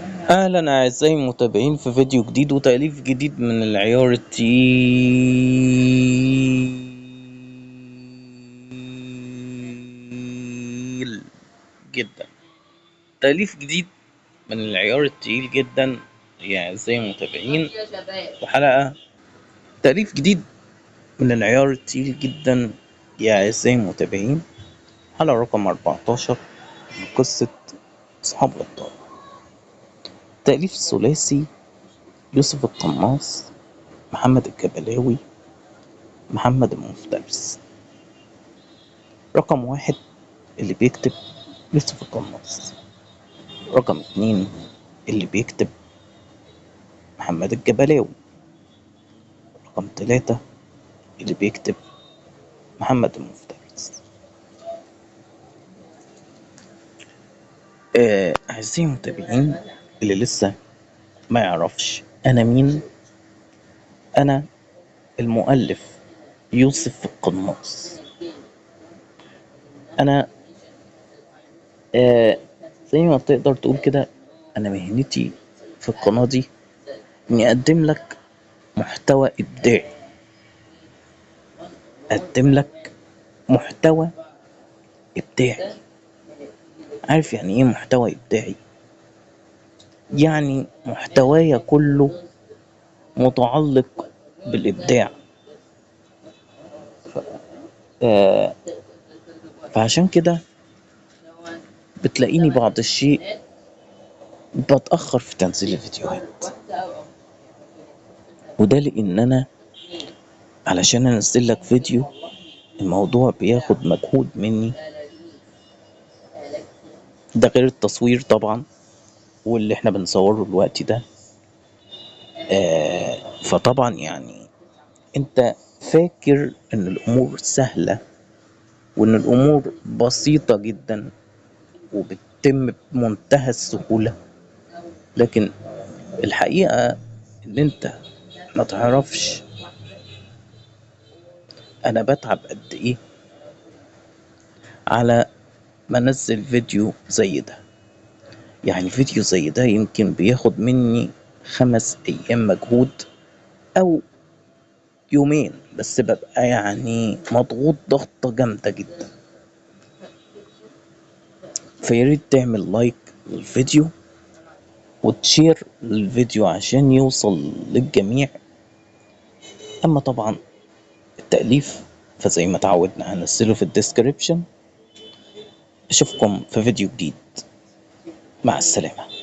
أهلا أعزائي المتابعين في فيديو جديد وتأليف جديد من العيار التقيل جدا. تأليف جديد من العيار التقيل جدا يا أعزائي المتابعين، وحلقة تأليف جديد من العيار التقيل جدا يا أعزائي المتابعين، حلقة رقم 14 من قصة أصحاب الأبطال. تأليف ثلاثي: يوسف القناص، محمد الجبلاوي، محمد المفترس. رقم 1 اللي بيكتب يوسف القناص. رقم 2 اللي بيكتب محمد الجبلاوي. رقم 3 اللي بيكتب محمد المفترس. أعزائي المتابعين اللي لسه ما يعرفش أنا مين، أنا المؤلف يوسف القناص. أنا زي ما تقدر تقول كده، أنا مهنتي في القناة دي إني أقدم لك محتوى إبداعي، أقدم لك محتوى إبداعي. عارف يعني إيه محتوى إبداعي؟ يعني محتواي كله متعلق بالإبداع. آه فعشان كده بتلاقيني بعض الشيء بتأخر في تنزيل الفيديوهات، وده لأن أنا علشان أنزل لك فيديو الموضوع بياخد مجهود مني، ده غير التصوير طبعا واللي احنا بنصوره الوقت ده. فطبعا يعني انت فاكر ان الامور سهلة وان الامور بسيطة جدا وبتتم بمنتهى السهولة، لكن الحقيقة ان انت ما تعرفش انا بتعب قد ايه على ما انزل فيديو زي ده. يعني فيديو زي ده يمكن بياخد مني 5 ايام مجهود او يومين، بس ببقى يعني مضغوط ضغطة جامدة جدا. فياريت تعمل لايك للفيديو وتشير للفيديو عشان يوصل للجميع. اما طبعا التأليف فزي ما تعودنا هنزله في الديسكريبشن. اشوفكم في فيديو جديد، مع السلامة.